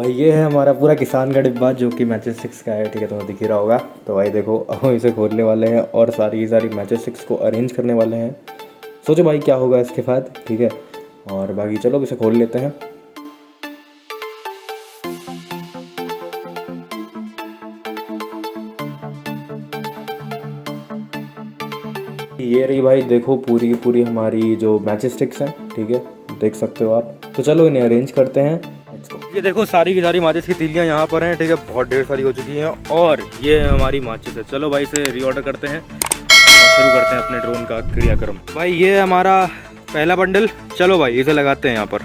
भाई ये है हमारा पूरा किसान का डिब्बा जो कि मैचेस 6 का है, ठीक है, तुम्हें दिख ही रहा होगा। तो भाई देखो, हम इसे खोलने वाले हैं और सारी की सारी मैचेस 6 को अरेंज करने वाले हैं। सोचो भाई क्या होगा इसके बाद, ठीक है। और बाकी चलो इसे खोल लेते हैं। ये रही भाई, देखो पूरी की पूरी हमारी जो मैचेस 6 हैं, ठीक है, देख सकते हो आप। तो चलो इन्हें अरेंज करते हैं। ये देखो सारी की सारी माचिस की तीलियाँ यहाँ पर हैं, ठीक है, बहुत ढेर सारी हो चुकी हैं। और ये हमारी माचिस है। चलो भाई इसे रीऑर्डर करते हैं और शुरू करते हैं अपने ड्रोन का क्रियाक्रम। भाई ये हमारा पहला बंडल, चलो भाई इसे लगाते हैं यहाँ पर।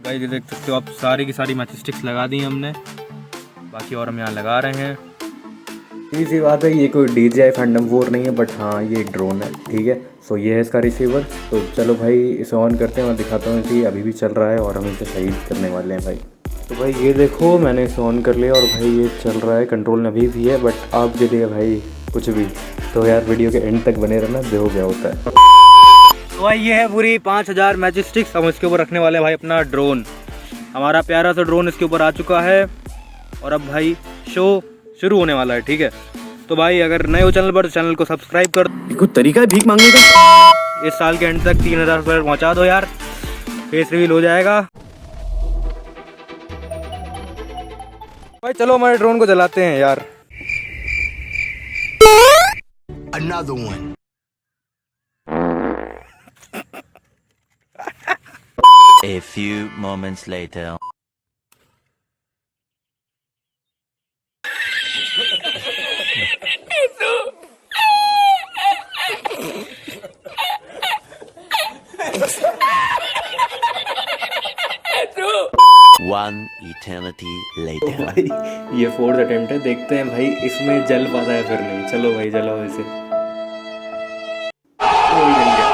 भाई ये देख सकते हो आप, सारी की सारी मैचिस स्टिक्स लगा दी हमने, बाकी और हम यहाँ लगा रहे हैं। इसी बात है, ये कोई DJI Phantom 4 नहीं है, बट हाँ ये एक ड्रोन है, ठीक है। सो ये है इसका रिसीवर। तो चलो भाई इसे ऑन करते हैं और दिखाता हूँ कि अभी भी चल रहा है और हम इसे शहीद करने वाले हैं भाई। तो भाई ये देखो मैंने इसे ऑन कर लिया और भाई ये चल रहा है, कंट्रोल में अभी भी है, बट आपके लिए भाई कुछ भी। तो यार वीडियो के एंड तक बने रहना, देखो क्या होता है। तो भाई ये है पूरी 5000 मैजिक स्टिक्स, हम इसके ऊपर रखने वाले हैं भाई अपना ड्रोन। हमारा प्यारा सा ड्रोन इसके ऊपर आ चुका है और अब भाई शो शुरू होने वाला है, ठीक है। तो भाई अगर नए हो चैनल पर तो चैनल को सब्सक्राइब कर। कुछ तरीका है भीख मांगने का। इस साल के एंड तक 3000 पर पहुंचा दो यार, फेस रिवील हो जाएगा। भाई चलो हमारे ड्रोन को जलाते हैं यार। Another one. A few moments later. One eternity later. भाई ये 4th अटेम्प्ट है, देखते हैं भाई इसमें जल पाता है फिर नहीं। चलो भाई जलाओ इसे। जल गया।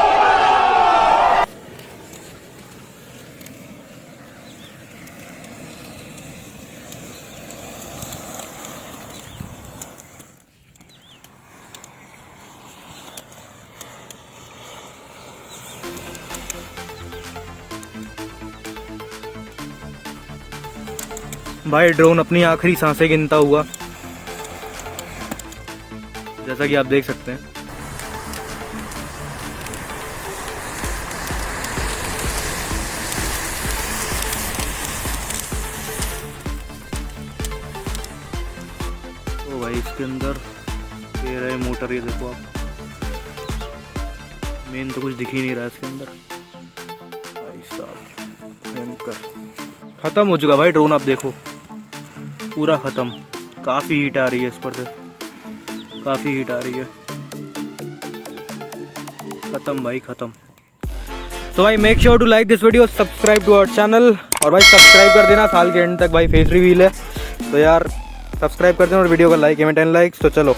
भाई ड्रोन अपनी आखिरी सांसें गिनता हुआ, जैसा कि आप देख सकते हैं। तो भाई इसके अंदर ये रहे मोटर, ये देखो आप, मेन तो कुछ दिख ही नहीं रहा इसके अंदर। भाई साहब भयंकर खत्म हो चुका भाई ड्रोन, आप देखो पूरा ख़त्म। काफ़ी हीट आ रही है इस पर से, काफ़ी हीट आ रही है। ख़त्म भाई ख़त्म। तो भाई make sure to like this video, subscribe to our channel. और भाई सब्सक्राइब कर देना, साल के एंड तक भाई फेस रिवील है, तो यार सब्सक्राइब कर देना और वीडियो को लाइक, कमेंट एंड लाइक्स। तो चलो।